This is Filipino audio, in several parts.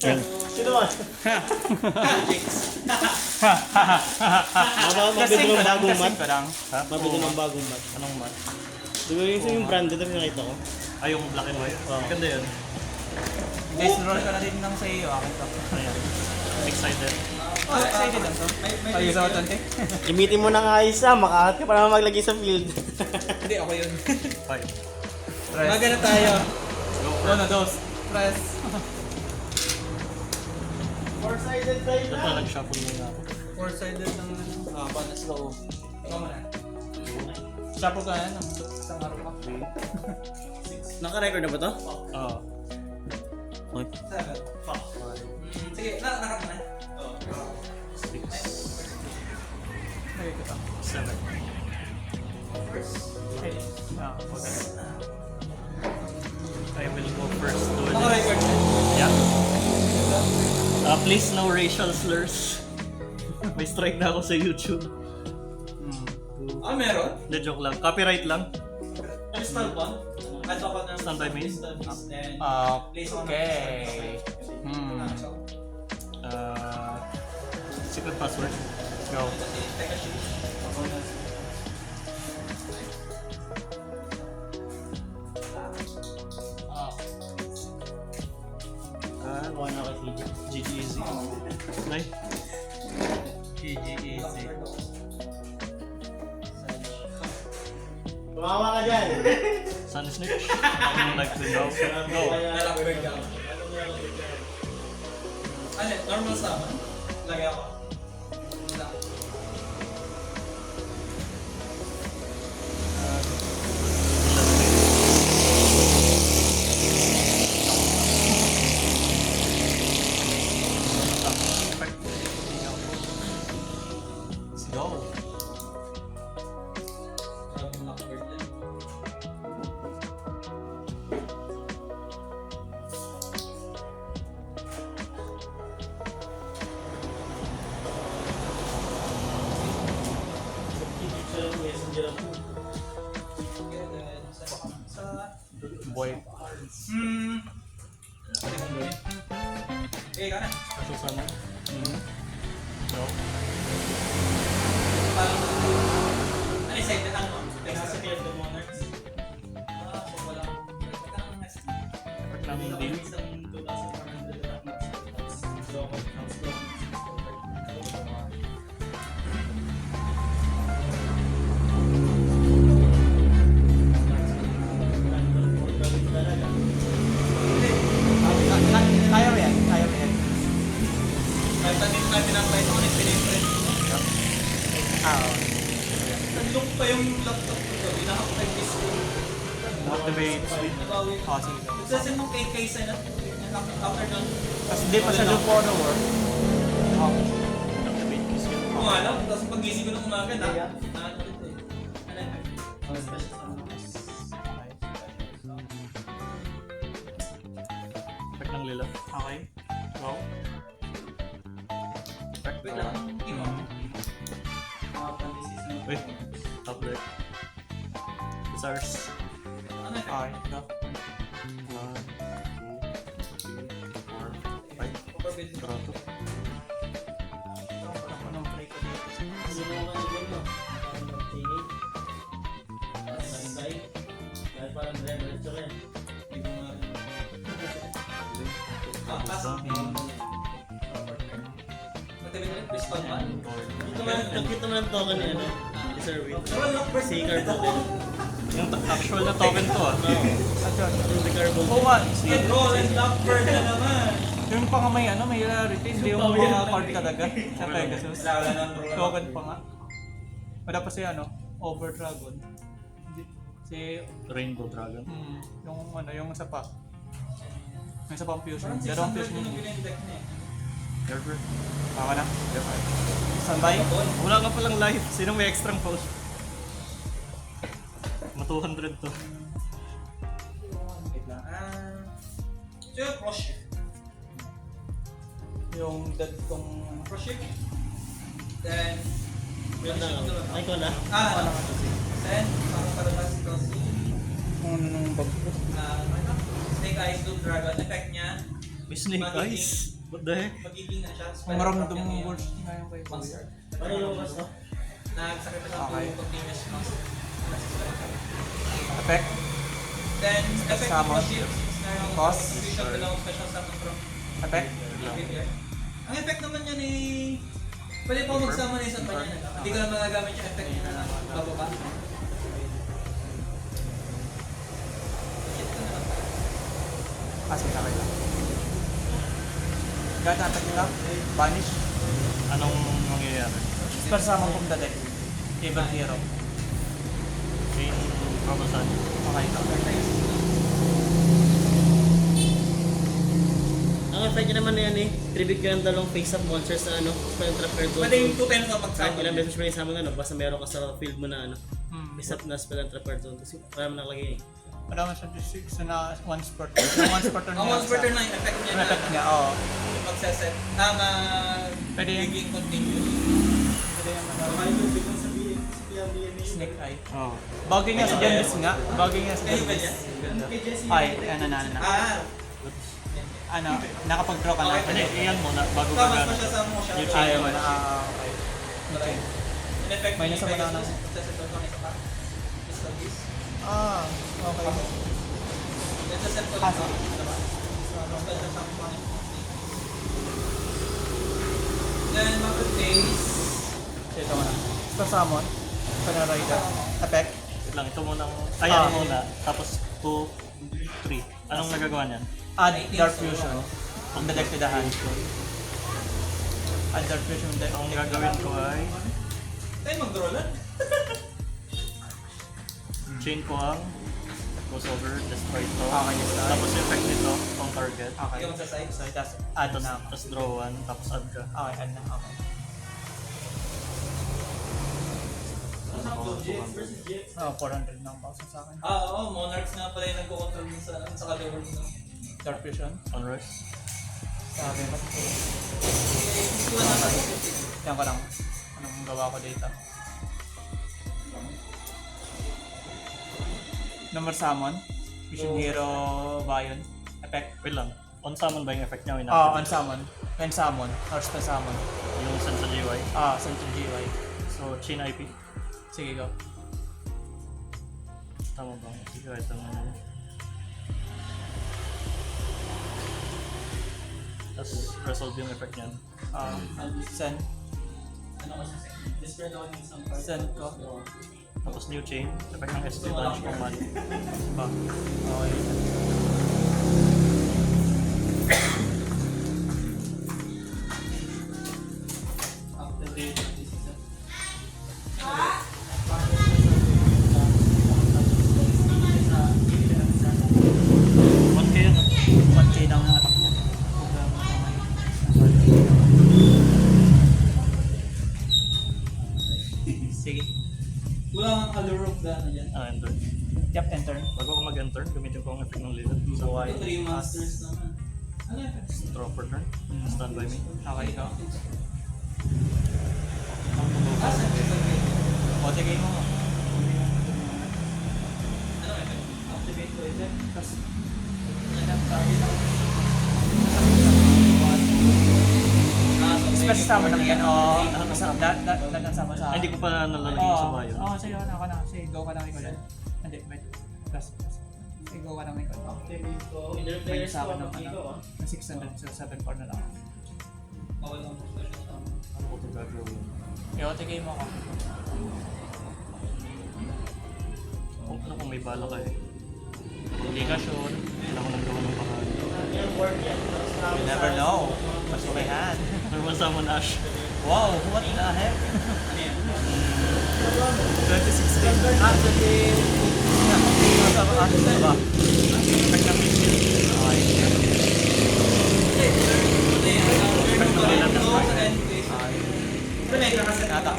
Sino ba? Mabili ng bagong mat. Mabili ng bagong mat. Anong mat? Diba yung branded na pinakita ko? Ay, yung black and white. Ganda yun. Guys, roll ka na din ng sa iyo. Akin to. Ayan. Excited. Oh, excited lang to. Ay, sa watan eh. Gamitin mo na nga isa, makahat ka pa naman maglagay sa field. Hindi, ako yun. 5. Maga na tayo. Uno, dos, tres. Four-sided try Ito lang. nag-shuffle muna ako. Four-sided ng bonus low. Ikaw mo na. Shuffle ka na ng isang araw ka. Naka-record na ba to? Oo. Seven. Sige, nakat mo na. 6. Okay, ito. 7. Hey. Okay. I will go first to it. Naka-record na. Yeah. Please no racial slurs. May strike na ako sa YouTube. Ah, meron? Hindi, joke lang. Copyright lang. Crystal Bond? Add ako ng Stand by me. Crystal Beast, then place ako ng Okay. Secret password. Go. Teka, shoot. Kuha na ako si GG easy. Okay. GG easy. Tumawa ka dyan. Sun snitch. I would like to go. Go. Nalakbird ka. Ano, normal summon? Lagay ako. Lang. Let's go. Maraming nalakbird yan. Okay, then, sa... Boy. Pwede mong gawin. Okay, ka na. Kaso sana. Go. Parang... Ano, excited lang, no? Teka, sa Clear the Monarchs. So wala. Teka lang, next. Effect ng deal. Isang 2,100 na max. So, house go. Kaya mo yan? Kaya mo yan? Kahit natin pinapay ito, ulit piniprin. Oo. Nag-look pa yung laptop ko. Inahak pa yung disk ko. Activate speed. Nabawi. Oh, sige. Nagsasend mo kay Kaysa na. After nun. Kasi hindi pa siya loop for the work. Oh. Activate skill. Kung alam, tapos pagising ko ng umaga na. Ano ulit eh. Ano? Special summons. Effect ng lila. Okay. Go. Effect. Wait lang. Hindi mo. Mga fantasies na. Wait. Top deck. Desires. Ano effect? Okay. Go. 1, 2, 3, 4, 5. Overbid mo. Draw 2. Anong play ko dito? Sino mo ka nilagay mo? Parang mag-tingin. Parang nandai. Dahil parang diretso ka yan. Hindi ko nga rin. Pass. Matibid ulit. Crystal Man. Nakita mo ng token ni ano? Deserve it. Pero lockbird. Seeker token. Yung actual na token to ah. Yung Ricardo. Oh, what? Roll and lockbird na naman. Yung pa nga may ano, may rarity. Hindi yung mga card kadaga. Sa Pegasus. Wala na ng roll. Token pa nga. Wala pa si ano, Over Dragon. Si, Rainbow Dragon. yung ano, yung isa pa. Yung isa pang fusion. Parang Dalawang 600 fusion. yung pinag-deck niya eh. Ever. Tama na. Standby. Wala ka palang life. Sino may extra post? Ma 200 to. Wait lang. So yung cross shift. Yung dead kong... Cross shift. Then, Wait lang. Ay ko na. ano? Then, parang palabas ito si Kung ano nung bag ko. Snake Eyes Doom Dragon. Effect niya, May snake eyes. What the heck? Magiging na siya. Kung maramdam mo words ngayon kay Kuya. Monster. Ano yung mas no? Nag-sacrifice ako Okay. continuous monster. Effect. Then, effect Summon. of shield. Cost. Switch of below special summon from Effect. graveyard. Ang effect naman yan eh... Pwede po mag-summon isang pa niya. Hindi ko na magagamit yung effect niya na bababa. Kasi sakay lang. Gata attack nila. Banish. Anong mangyayari? Spell summon from the deck. Evil hero. Chain Promosan. Okay ito. Ang effect niya naman na yan eh. Tribute ko yung dalawang face-up monsters na ano, spell trap card zone. Pwede yung 2 times na Kahit mag-summon. ilang beses mo rin sa mga ano, basta meron ka sa field mo na ano, Hmm. face-up na spell trap card zone. Kasi parang nakalagay eh. Wala man siya district na once per turn. Yung once per turn Ang once per turn na yung effect niya Yung effect na niya, oo. magsaset. Pwede yung- Magiging continuous. Pwede yung snake eye. Oh. Bagay nga sa Janus nga. Bagay nga sa Kayo ba Janus. yan? Ay, ano. Ah! Nakapag-draw ka na. Okay. Hindi, iyan muna bago Tama ka mo siya sa mo siya. Yung chain. Ayaw mo na. Okay. Okay. In effect, May nasa Pegasus, banana. magsaset ko ng isa pa. Pistol keys. Ah, okay. Nagsaset ko Ah, ng sige. isa pa. Special summon ko ng Then, mag-face. Ito mo na. Spell summon. Spell rider. Effect. Wait lang, ito muna. Ayan muna. Tapos 2, 3. Anong nagagawa niyan? Add Dark Fusion. From the deck to the hand. Add Dark Fusion deck. Ang gagawin ko ay Tayo mag-draw lang. chain ko ang crossover, destroy ito. Okay, destroy. Tapos yung effect nito, pang target. Okay. Ikaw magsaside. So, tapos add na. Tapos draw 1, tapos add ka. Okay, add na. Okay. Oh, 400 lang pa sa akin. Oo, Monarchs nga pala yung nagko-control dun sa kaliwag mo. Dark Fusion. Sunrise. Sabi mo. Isuwan na natin. Yan ko lang. Anong gawa ko dito? Number summon. Vision Hero Bayon. Effect. Wait lang. On summon ba yung effect niya? Ah, on summon. When summon. Or spell summon. Yung send sa GY. Ah, Central GY. So, chain IP. Sige, go. Tama ba? Sige, ito na yun. Tapos, resolve yung effect niyan. Send. Ano ko sa second? Discard ako ng isang card. Send ko. Tapos new chain. Effect ng SC launch kung man. Ba? Okay. Activate this is a... 1K yun. 1K ng attack niya. Sige. Wala kang allure of the ano dyan. Enter. Yep, enter. Bago ko mag-enter, gamitin ko ang effect ng lizard. So, Buhay. 3 monsters naman. Ano yung effect? draw per turn. Stand by me. Okay, go. Ah, second. O, sige mo. Ano yung effect? Activate ko effect. Tapos, special summon lang yan. O, lahat sama sa... Ay, hindi ko pa nalalagay yung sa bayo. Oo, sige, ako na. Sige, go ka lang ikaw yan. Hindi, wait. Plus. Sige, go ka lang ikaw. Activate ko. May sa akin ng ano, 600 sa 7 na lang. Bawal ng special summon. Ano ko ito gagawin? Yo, tigay mo ako. Ano kung may bala ka eh? Ligasyon. Kailangan ko nang gawa ng paraan. You never know. What's in my hand? Normal summon Ash. Wow, what the heck? Ano yan? 2016. Ah, 20... Ano ba? Effect ng mission. Okay. Hindi, Effect ng lizard ano destroy. sa end phase. Okay. Pero may kakaset Nata.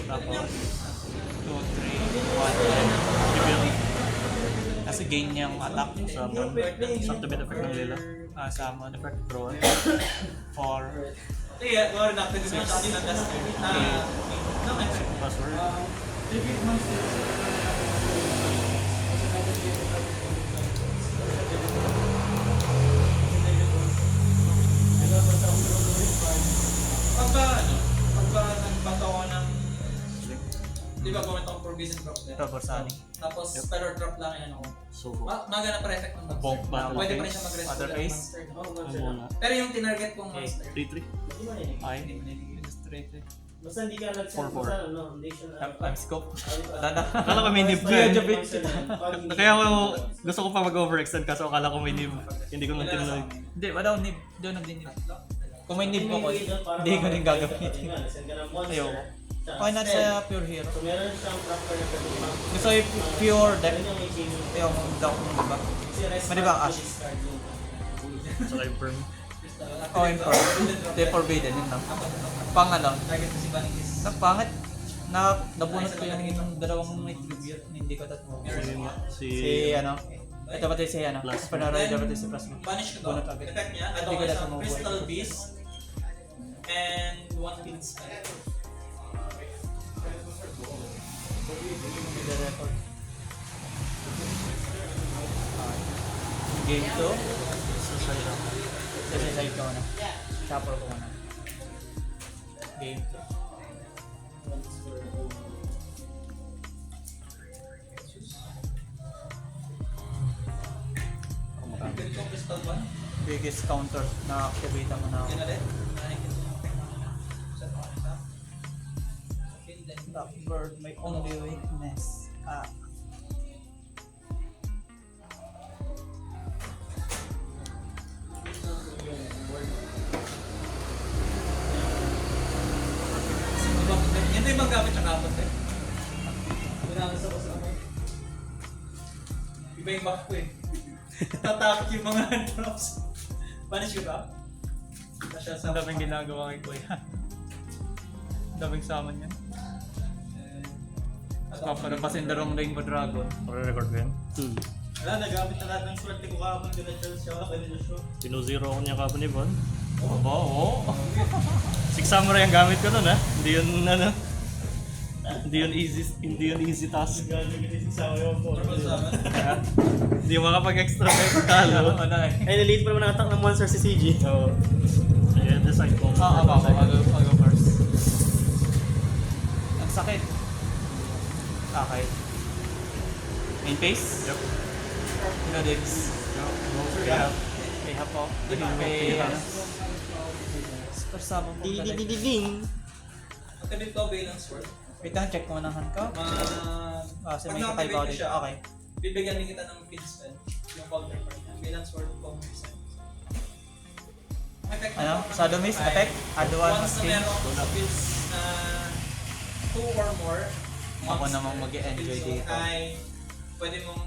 Tapos, 2, 3, 1. reveal. Kasi gain niya yung attack. Summon. Activate effect ng lila. Summon. Effect draw. 4. Sige, go rin activate mo siya na test. No, effect. Password. Repeat monsters. Di ba comment ako for vision drop din? Ito, Borsani. Tapos spell or drop lang yan ako. So, Magana pa effect ng monster. Bonk battle Pwede pa rin phase, siya mag-rest battle ng phase. monster. Oh, ang monster. muna. Pero yung tinarget kong Okay, monster. 3-3. Hindi mo narinig. Ay, Hindi mo nililinis. straight eh. Basta hindi ka nag-send 4-4. basta ano, hindi siya I'm scope. Wala na. Akala ko may nib ka Geo eh. Jabit. Kaya ako, gusto ko pa mag-overextend kaso akala ko may nib. Hindi ko nang tinuloy. Hindi, wala akong nib. Hindi ako nagdi-nib. Kung may nib ako, hindi ko din gagamitin. Ayaw. Okay na sa Pure Hero. So meron siyang proper na pagkakang. Gusto yung Pure deck. Yun yung i-game. Yung dock mo, diba? Mali ba ang Ash? Saka yung perm. Oh, yung Pearl. Hindi, Forbidden. Yun lang. Pang ano? Target ko si Bunny is Napangit. Nabunot ko yung dalawang may tribute. Hindi ko tatlo. Si Si ano? Ito pati si ano? Plus. Panaroid pati si Plasma. Banish ko to. Bunot agad. Effect niya, ito Hindi ko ko na isang sumubuhay. Crystal Beast and 1 pin spell. Game 2. sa side up. Kasi side ko na. Chopper ko na. Game 2. Pwede ko Crystal 1. Biggest counter na activate mo na ako. Yun ulit. Set ko isa. Okay, then Blackbird, my only weakness. Yan na yung magamit siya kapot eh. Pinangas ako sa kamay. Iba yung back ko eh. Tatakot yung mga drops. Banish ko ba? Na siya sa Ang daming ginagawa kay Kuya. Ang daming summon yan. Tapos papalapasin na rong Rainbow Dragon. Record ko yan. Wala, nagamit na lahat ng swerte ko kahapon. Ganun siya, kaya na siya. Tino-zero ako niya kapon ni Von. Aba, oo. Six Samurai ang gamit ko nun ha. Hindi yun ano. Hindi yun easy task. Gano'n ginising sa ayaw po. Triple summon. Hindi mo makapag-extra effect talo. Ano eh. Ay, naliit pa naman attack ng monster si CG. So, sige, decide ko. Ako. Mag-go first. Ang sakit. Okay. Main phase? Yep. Inodix. Yeah. May hapo. May ano. Super summon po talaga. Ding. Activate ko Valence Sword. Wait lang, check mo ng hand ko. Kasi may Pag kakaiba na-activate ko dito. siya, Okay. bibigyan din kita ng feed spell. Yung counterpart niya. Valence Sword, counterpart. Effect Ano? ng Shadow Mist, ay, effect, add one Once na skin. meron feeds na 2 or more, Ako namang mag-enjoy feeds dito. ay pwede mong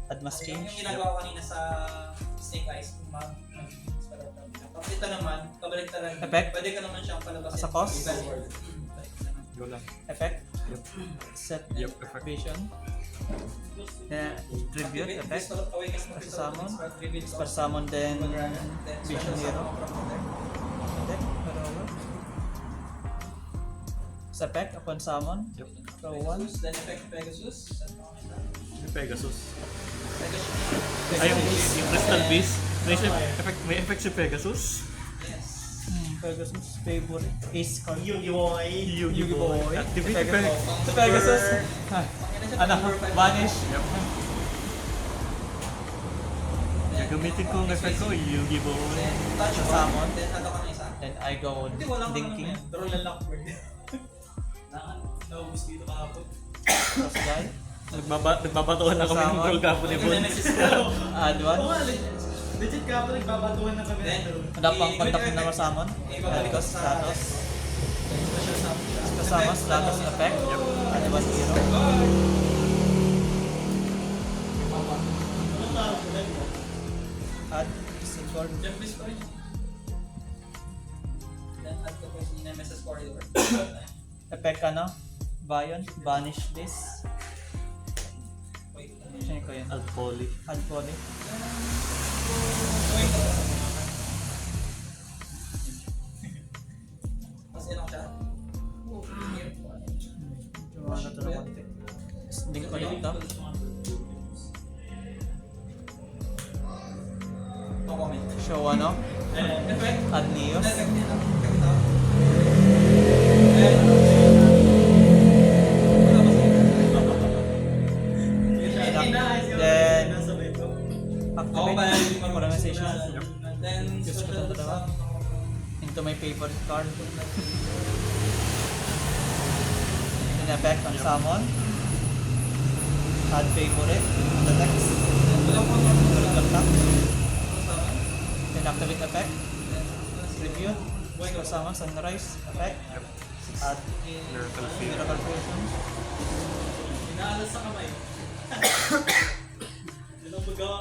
Add mas yung change. ginagawa kanina sa Snake Eyes, spell out lang. Tapos ito naman, pabalik talaga. Effect? Pwede ka naman siyang palabasin. Sa cost? Event word. Go lang. Effect. Yep. Set Yep, effect. vision. Tribute, Activate, effect. Crystal Awaken mo, Crystal Summon. Awaken, Tribute, Super summon then Mag-random, then Vision special Hero. summon from there. Deck, over. Sa effect, upon summon. Yep. Go one. Pegasus, then effect Pegasus. Saan mo kanina? Yung Pegasus. Pegasus. Ay, yung Crystal Beast. May effect si Pegasus. Yes. Pegasus, favorite. Ace card. Yu-Gi-Oh! Yu-Gi-Oh! Activate Pegasus. effect. Sa Pegasus. Ha, Ano? Vanish. Yep. Gagamitin ko ang effect ko, Yu-Gi-Oh! Then touch Sa one, summon. then ano ka na isa. Then I go Hindi, wala ka Dinking. naman. Draw lang lock word. Naubos dito kahapon. Cross guy. Nagbabatuhan na kami ng Kasama. goal kapo ni Bon. Nemesis ko. Add one. Legit ka po, nagbabatuhan na kami. Then, Ada pang contact na summon. Because status. Special summon. Kasama status effect. Add one hero. Add Discord. Jump this for you. Then add ko po si Nemesis Corridor. Effect ano? Bion. Banish this. Wait. Sino ko yun? At Poly. Add poly. Wait. Tapos ilang siya? Tumama to na konti. Hindi ko ulit ito. Comment. Show ano? Effect. Add Neos. Effect nila. Effect ito. Fusion. Then, Yes, special ito dalawa. summon. Into my favorite card. In effect on summon. Add favorite on the text. Turn tap. Then activate effect. Review. Skill summon, sunrise, effect. Add Miracle Field. Miracle Fusion. Inaalas sa kamay.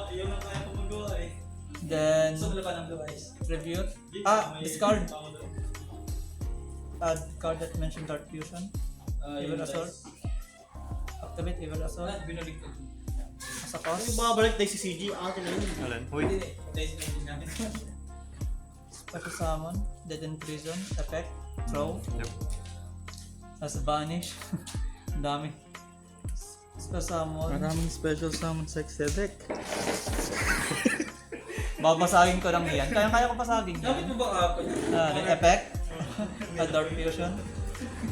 Yun ang kaya kong magawa eh. Then Gusto mo na ba ng blue eyes? review. Discard. Add card that mentioned Dark Fusion. Evil Assault. Activate Evil Assault. Binalik ko. As a cost. Babalik tayo si CG. Akin na yun. Alin? Hindi, Uy, hindi. Hindi namin. Special summon. Dead in Prison. Effect. Throw. yep. As Vanish. Ang dami. Special summon. Maraming special summon sa deck. Babasagin ko lang yan. Kaya ko pasagin Dapat yan. mo ba kapag? The effect. A Dark Fusion.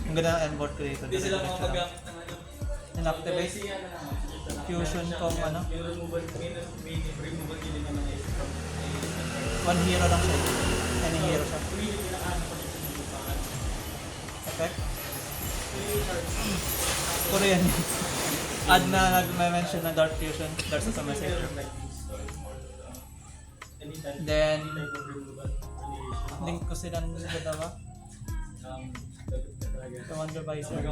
Ang ganda ng Enboard Creator. Hindi sila makagamit ng ano. Inactivate. Kasi ano naman. Fusion kung ano. Yung removal, may removal din naman na is from One hero lang siya. Any hero siya. Really, pinakaano ko din sa mga pangalan. Effect. Korean. Add na nag-mention ng Dark Fusion. Dark sa messenger. Then, link ko silang dalawa. Commander Visor.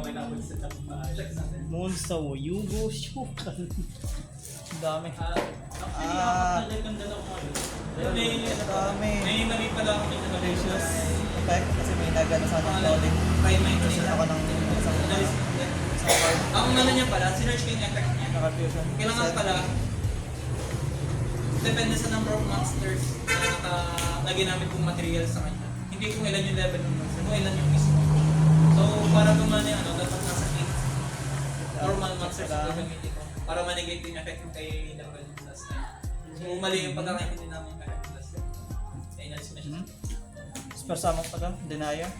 Monster wo, Yugo Shokan. Ang dami. Dami. May nami pala ako dito na Gracious effect kasi may nagana sa ating loading. Try my Kasi ako ng isang card. Ang ano niya pala, sinerge ko yung effect niya. Dark Fusion. Kailangan Set. pala, depende sa number of monsters na ginamit kong material sa kanya. Hindi kung ilan yung level ng monster, kung ilan yung mismo. So, para gumana yung ano, dapat nasa 8 normal monsters na gagamitin ko. Para manigate yung effect yung kay level ng last time. So, mali yung pagkakaintindi namin yung effect ng last time. Kaya inalis ko na siya. Spell summon pa ka. Denier.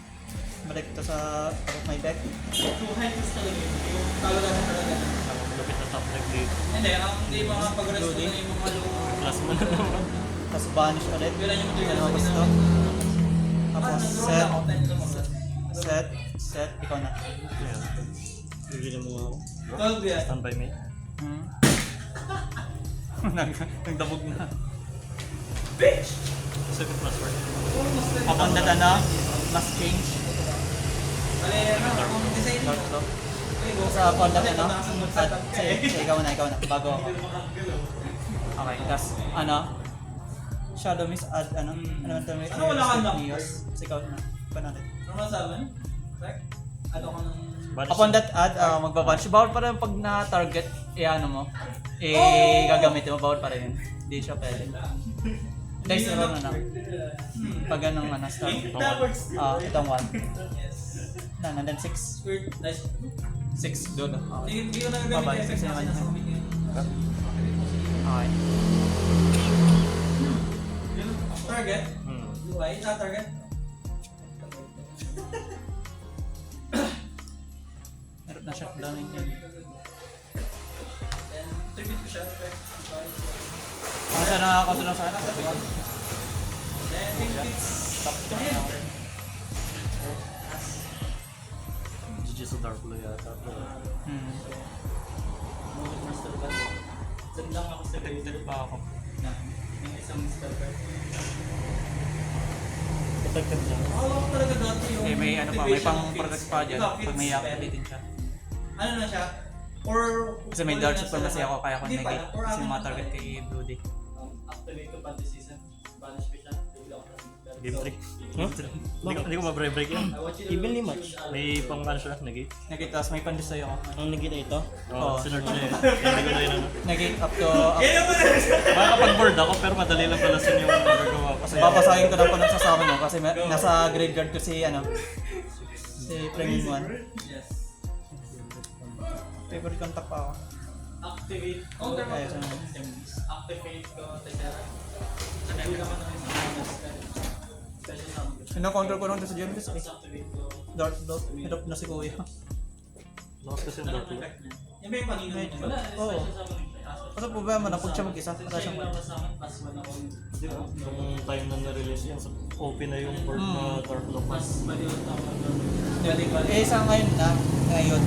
Balik ito sa my deck. So, high plus talaga yun. Yung talaga na. Lupit na top deck dito. Hindi, hindi mga pag-rest ko na yung mga low. Plus mo na naman. Tapos banish ulit. Yun lang yung material Ano na gusto? ginamit. Tapos Nag-roll set. ako, 10 lang ako. Set. Ikaw na. Ayan. Bibili mo ako. 12 yan. Stand by me. Nagdabog na. Bitch! 7 plus 4. Upon that ano, must change. Bale, ano, kung design mo. Dark to. Okay, go. Sa upon that ano, Ito, at sige, ikaw na, bago ako. Okay, tapos ano, Shadow Mist add ano, ano man ito, Ano wala kang knock? Neos. Ikaw na, pa natin. Normal 7? Correct? Ano ko ng... Upon that add, magbabansh. Bawal pa rin pag na-target, ano mo, gagamitin mo, bawal pa rin yun. Hindi siya pwede. Dice roll na lang. Pag anong ano, start. Itong 1. Yes. And then 6. Weird. Nice. 6, good. Okay. Hindi ko nagagamit Bye-bye. yung effect Six na naman. sinasabit niya. Okay. Target? Hmm. Blue eye? Target? Meron na shutdown yun. Then, tribute ko siya. Ano siya nakakatulong sa akin? Then, it's... Stop to na ako. GG sa Dark Blue yata. Master ba? Send lang ako sa Protected pa ako. Yung isang spell card. Protected lang. Ako talaga dati yung... Eh, may ano pa, may pang protect pa dyan. Diba, Pag fits may spell. activating siya. Ano na siya? Or... Kasi may dodge pa kasi ako kaya ko Hindi negate. pala, or Kasi ano ma-target pala. kay Bloody. Activate ko panty season. Banish ko siya. Bigla ako ng- Game trick. Huh? Hindi ko ma-break yan. I want you to Even ni choose, match. May pang ano siya, negate. Negate, tapos may pandis sa'yo ako. Ang nagkita ito? Oo, Oo. sinerge niya eh. Hindi ko na yun ano. Negate up to... Yan yung muna! Baka kapag board ako, pero madali lang pala sin yung magagawa ko. Kasi Papasagin ko lang po ng sasama nyo kasi nasa graveyard ko si ano. Si Premium 1. Yes. Favorite contact pa ako. Activate. Counter mo. Ayos naman. Activate ko. Tessera. Sanay ko naman ng isang special sound. Sino-control ko nung sa Genesis eh. Activate ko. Dark Dot. Hirap na si Kuya. lakas kasi yung Dark Blue. Yan ba yung panino? Medyo. Wala. Oo. Special summon. Kasi problema na, pag siya mag-isa, wala siyang Tapos sa akin, pas 1 ako. Di ba? Nung time na na-release yan, open na yung port na Dark Lock. Pas maliot ako. Eh, sa ngayon na, ngayon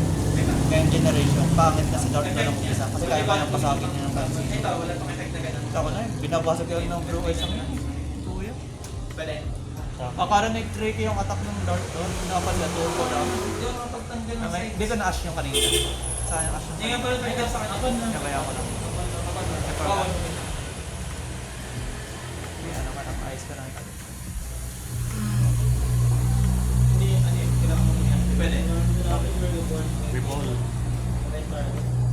generation, pangit na si Dark na lang mag-isa. Kasi kaya pa nang pasagin niya ng pansin. Ito, wala pang effect na ganun. Ako na yun, binabasag yun ng Blue Eyes ang yun. Tuyo. Pwede. Akala na tricky yung attack ng Dark doon, nakapala turbo daw. Yung mga pagtanggal ng size. Hindi ko na-ash yung kanina. Saan yung ash yung Hindi nga pala trigger sa akin. Kaya kaya ako lang. Oo. Hindi, ano ka lang, ayos ka lang. Hindi, ano yun, kailangan mo yan. Pwede. Revolve.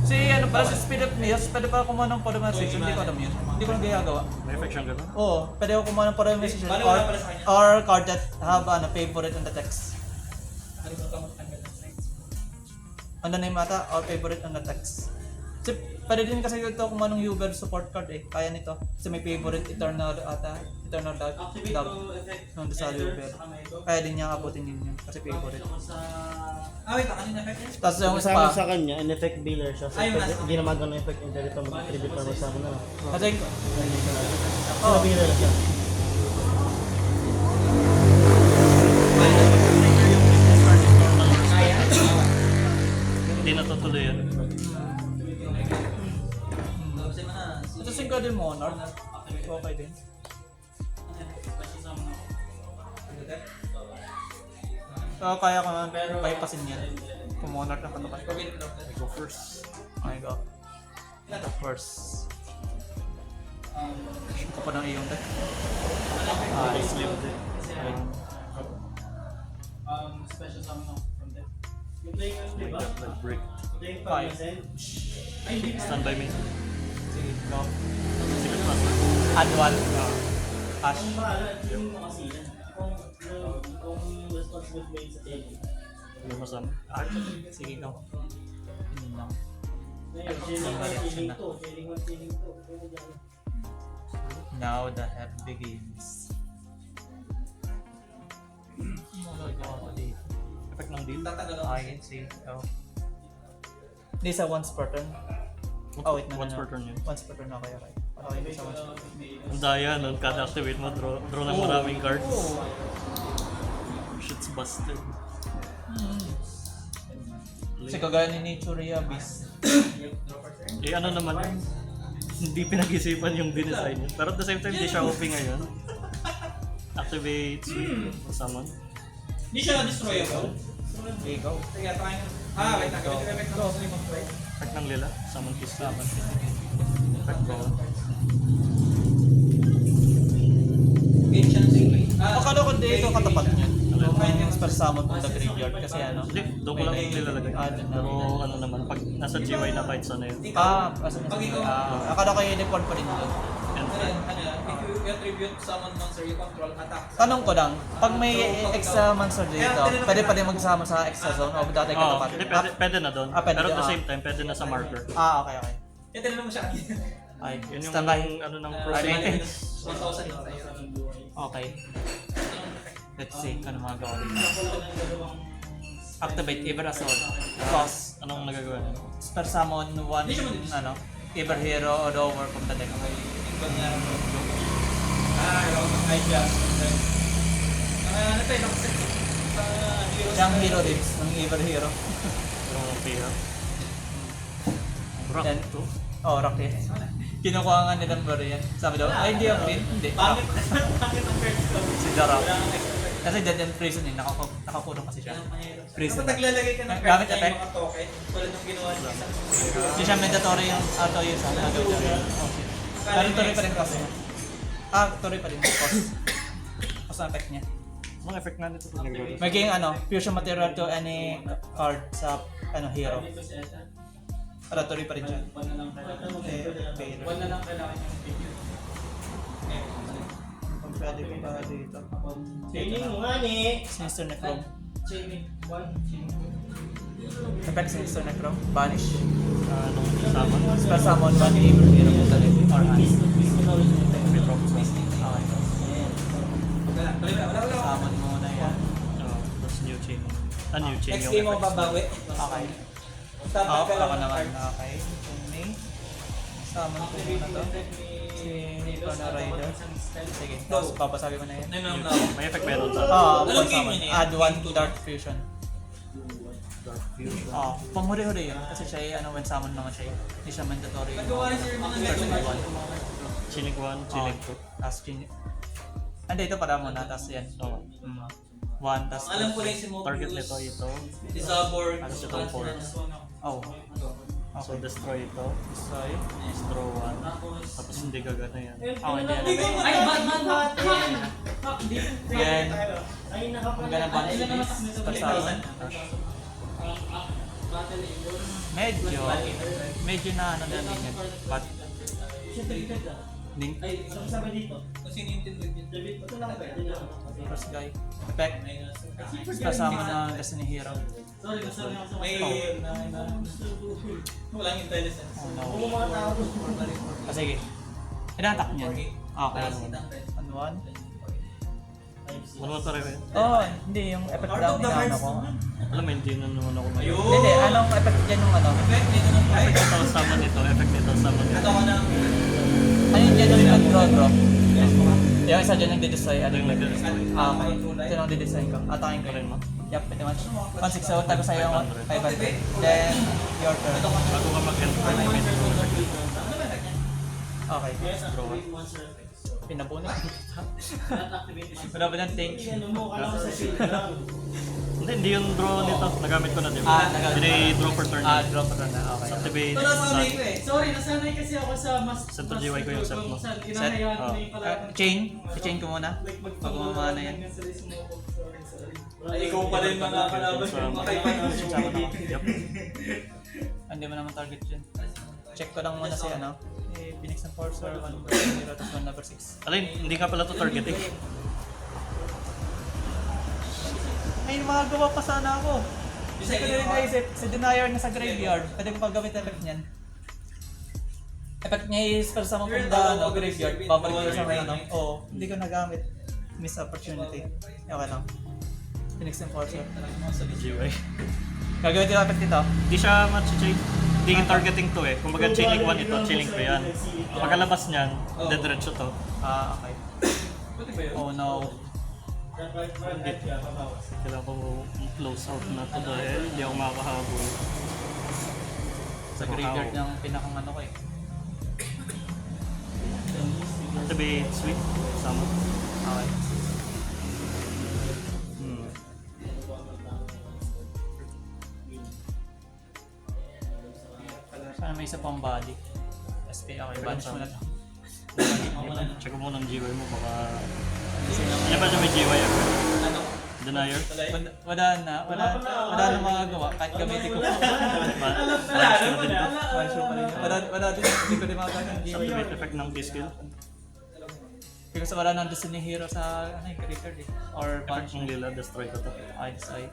Si ano pala, si speed up niya, pwede pa kumuha ng Power Message, hindi ko alam yun. Hindi ko lang ginagawa. May effect siyang gano'n? Oo, pwede ako kumuha ng Power Message Bale, wala pala sa kanya. or card that have ano, favorite on the text. Kalimutan mo tanggal ng size. On the name ata, or favorite on the text. Kasi pwede din kasi ito kumuha ng Uber support card eh, kaya nito. Kasi may favorite Eternal ata, Eternal Dog. Activate ko effect. Nung sa Uber. Saka may ito. Kaya din niya abutin yun yun, kasi favorite. Ako sa... Wait, kanina effect yan? Tapos yung isa Kasama pa, sa kanya, an effect dealer siya. So, Ayun, pwede- nasa- hindi na magano effect yung dito mag-tribute para sa akin na lang. kasi Oh. Dealer siya. Hindi natutuloy yan. Tapos yung mga... ito sing ka din Monarch. Okay din. So kaya ko naman bypassin yan. Kung Monarch na katapat ko. I go first. Okay, go. Ito first. Shoot ko pa ng iyong deck. I sleep din. Special summon ako from them. Yung playing ano, di ba? Like break. Playing Five. pag-send. Ay, hindi. Stand by me. Sige, go. Secret master. Add one. Ash. Kung bahala, yung mga sila. Kung responsible ba yun sa table. Lumasan. Sige, go. Yun lang. Ngayon, feeling 1, feeling 2. Feeling 1, feeling 2. Pwede dyan. Now the help begins. Effect ng deal. Tatanggal ako. I can see. Go. Hindi sa once per turn. Oh, wait, no, Once no, no. per turn yun. Once per turn, okay, okay. Okay, hindi sa once per turn. Ang daya nun, kada activate mo, draw ng maraming cards. Shit's busted. Kasi kagaya ni Nature Abyss. Eh ano naman yun? Hindi pinag-isipan yung dinesign yun. Pero at the same time, di siya OP ngayon. Activate, sweep, summon. Hindi siya destroyable. Okay, go. Sige, try nyo. Wait, nagkabit yung effect ng gusto yung mag-play. Effect ng lila, summon pistol. Effect ko. Game siya ng single. Akala ko dito katapat niya. Yung spell summon from the graveyard kasi ano. Hindi, doon ko lang yung nilalagay. Pero ano naman, pag nasa GY na kahit sana yun. Akala ko yung unicorn pa rin doon. And If you attribute summon monster you control attack. Tanong ko lang, pag may extra monster dito, pwede pa rin magsama sa extra zone o dati Oo, katapat? hindi, pwede na doon. Pwede, Pero at the ah. same time, pwede na sa marker. Okay, okay. Kaya tinanong mo siya kanina. Ay, Yun yung standby. ano ng Ay, profile. 1,000 yun sa'yo. Okay. Let's see, ano mga gawa dito. Nakuha ng dalawang Activate Ever Assault. Toss. Anong nagagawa niya? Spell summon one, ano, Ever Hero or Lower from the deck. Tingkod na lang. Alam ko ng idea. Ano tayo, nakaset sa heroes. Yung Hero Lips ng Ever Hero. Yung pira. Rock Then, to. oh, Rocket. Kinukuha nga nilang variant. Sabi daw, ay hindi ang green. Hindi. Bakit? Rock. Bakit ang first ko? Si Dara. Wala kang extra card. Kasi dead end prison eh. Nakakulong kasi siya. Prison. Dapat naglalagay ka ng Gamit cards na effect? yung mga token. Tulad ng ginawa niya sa... Hindi siya mandatory yung auto use. Pero tuloy pa rin cost niya. Tuloy pa rin cost. Cost ang effect niya. Anong effect nga nito pag nag-roll? Magiging ano, fusion material to any card sa ano hero. Dito si Esa. Para tuloy pa rin siya. One na lang kailangan. One na lang kailangan yung figure. Kung pwede ko para dito. Chaining mo nga ni. Sinister Necrom. Chaining. One. Effect Sinister Necrom. Banish. Anong summon? Spell summon one Ever Hero from the deck or hands. May drop ko. Okay. Wala. Summon muna yan. Tapos new chain. New chain Next yung game mo effects. babawi. Okay. Tatanggal Ako lang ng naman. cards. Okay. May Summon ko muna to. Si Chrono Rider. Sige, tapos papasabi mo na yan. Ano na ako? May effect ba yun sa Anong game yun eh? Add 1 to Dark Fusion. Dark Fusion? Panghuri-huri yun. Kasi siya when summon naman siya. Hindi siya mandatory. Nagawa rin sir mga Personal one. Chilling 1, Chilling 2. Tapos Hindi, ito para muna. Tapos yan. Oo. 1, tapos Alam ko lang si Mobius. Target nito ito. Si Zaborg. Ano siya itong 4? Oh. So destroy ito. Sorry. Draw 1. Tapos hindi gagana yan. Oh, hindi Ay, alam. ay, Batman! Yan. Ay, I'm nakapala. gonna ban this. Pagsawan. Medyo na ano na din yun. But, Ning, Sabi dito. Kung sino yung tindag yun. David, ito lang ba? first guy. Effect. Kasama na Destiny Hero. Sorry, nasabi ako sa May... Walang intelligence. Oh no. Kung mga tao. Sige. Ina-attack niya. Okay. Ano mo ito rin? Oh, hindi. Yung effect down na ano ko. Alam mo, hindi na naman ako may Ayun! Hindi, anong effect dyan yung ano? Effect nito ng effect effect. nito sama nito, effect nito sama nito. Ito ko na. Ano yung dyan yung nag-draw? Yung isa dyan nag-destroy. Ito yung nag-destroy. Okay. Ito yung nag-design ko. Atakin ko. Ito rin mo. Yup, pretty much. 160, tago sa'yo yung 500. Then, your turn. Bago ka mag-enter, may medyo effect dito. Okay. Draw 1. Pinabunot. Wala ba ng thank you? Hindi yung draw nito. Nagamit ko na din. Nagamit. Hindi draw per turn. Draw pa na. Okay. Activate. Ito nasanay ko eh. Sorry, nasanay kasi ako sa mas... Set to GY ko yung set mo. Set? Inahayaan ko na yung Chain? I-chain ko muna. Pag bumaba na yan. Ay, ikaw pala yung mga kalaban Sa yung mga kaibigan. Yup. Hindi mo naman target yun. Check ko lang muna si ano. Phoenix ng Forcer, 1 tapos 1 number 6. Alin, hindi ka pala to targeting. May magawa pa sana ako. Hindi ko na rin naisip. Si Denier na sa graveyard. Pwede ko paggamit effect niyan. Effect niya is para sa mga punta graveyard. Babalik ko sa may ano. Oo, hindi ko nagamit. Miss opportunity. Okay lang. Phoenix ng Forcer. GY. Gagawin ko yung effect dito. Hindi siya match-chain. Hindi yung targeting to eh. Kumbaga chilling 1 ito, chilling 2 yan. Pagkalabas niyan, dediretso to. Okay. Pwede ba yun? Oh no. Kailangan ko close out na to dahil hindi ako makakahabol. Sa graveyard ng pinakang ano ko eh. Activate sweep. Sama. Okay. Sana may isa pang body. SP, okay, banish mo na to. Check mo muna ng GY mo, baka... Ano ba siya may GY ako? Ano? Denier? Wala na magagawa kahit gamitin ko. Flash ko na din ito. One show pa rin. Wala din, hindi ko din magagamit. Activate effect ng T-skill. Kasi wala nang Destiny Hero sa ano yung graveyard eh. Or Effect punch. ng Lila, destroy ko to. Ay, destroy.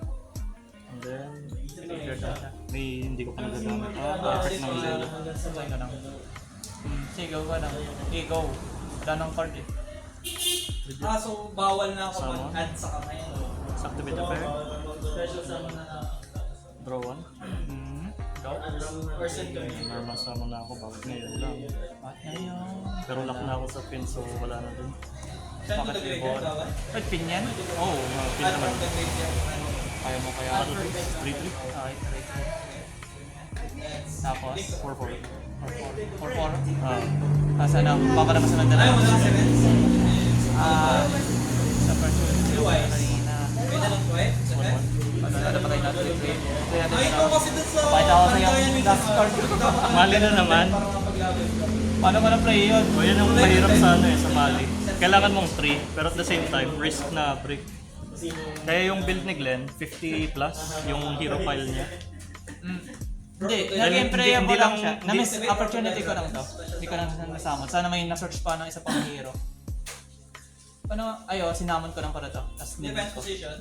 And then, Graveyard na siya. may hindi ko pa nagagamit. Effect ng Lila. Destroy ko lang. Sige, go ka lang. Sige, go. Wala nang card eh. So bawal na ako Sama. mag-add sa kamay. Activate effect. Special summon na Draw 1. Go. person to me. Normal summon na ako, bakit ngayon lang. What na yun? Pero lock na ako sa pin, so wala na din. Saan ko Bakit nag-grade bawal? yan? Bawal? Ba't pin yan? Oh, pin Ano naman. ang nag-grade yan? Kaya mo kaya. Ano to? 3-3? Okay, great. Tapos, 4-4. 4-4. Sana, papalamas naman Ay, talaga. wala 7. Sa pursuit ko kanina. May dalang ko eh. Ano patay natin yung game? Ay, ito kasi dun sa... Pakita ko sa yung last card. Mali na naman. Paano mo na-play yun? O yan ang mahirap sa ano eh, sa Mali. Kailangan mong 3, pero at the same time, risk na break. Kaya yung build ni Glenn, 50 plus, yung hero file niya. Hindi, Dahil naging hindi playable lang- lang siya. hindi- Na-miss opportunity ko lang to. Hindi ko lang nasamon. Sana may na-search pa ng isa pang hero. Ano, sinamon ko lang para to. Tapos Defense nilink ko. position.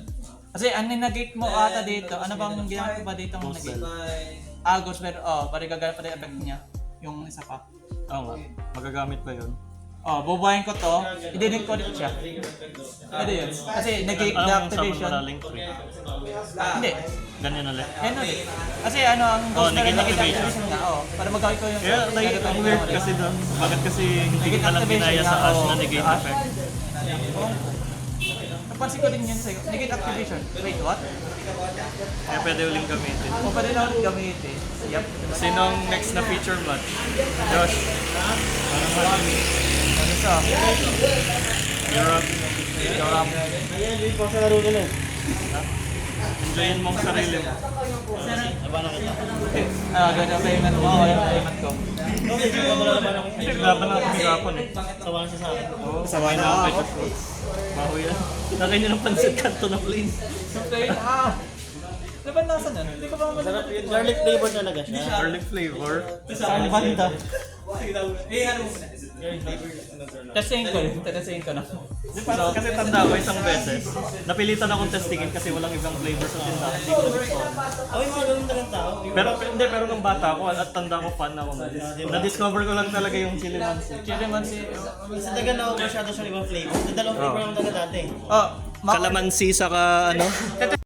Kasi ang ninagate mo ata dito, ano bang ginamit ko ba dito ng Ghost nagate? By... Ghost Bell, pare gagamit pa rin effect niya. Yung isa pa. Oo nga, magagamit ko yun. Oh, bubuhayin ko to. I-decode siya. Pwede yun. Kasi Ang nag-deactivation. summon link 3. Hindi. Ganyan ulit. Yan ulit. Kasi ano, ang Oh, gusto na rin nag-activation. nag-activation nga. Oh, para magkawin ko yung... Kaya ang weird kasi doon. Bakit kasi hindi ko lang ginaya sa Ash na negate effect? Napansin ko din yun sa'yo. Negate activation. Wait, what? Kaya pwede uling gamitin. O pwede na ulit gamitin. Yup. Sinong next na feature match? Josh. Ano siya? Europe. Ayan, yung pa sa laro nila. Enjoyin mong sarili mo. Ganyan payment mo. Yung payment ko. Okay, sige mo na naman ako. Hindi, laban na kami kapon eh. Sawa na siya sa akin. Oo, sabay na ako. Baho yan. Lagay niyo ng pansit kanto na plain. Okay. Laban nasa nun? Hindi ko pa Sarap mamalala. yun. Garlic flavor talaga siya. Garlic flavor. Saan banda? Ano mo na? Testing ko rin. Testing ko na. Kasi tanda ko isang beses, napilitan akong testingin kasi walang ibang flavor sa tindahan. Hindi ko nagustuhan. Okay, mga ganun talagang tao. Pero nung bata ako at tanda ko fan ako na. Na-discover ko lang talaga yung chili mansi. Chili man si... Sa daga na masyado siyang ibang flavor. Dalawang flavor lang talaga dati. Oh, Kalamansi saka ano?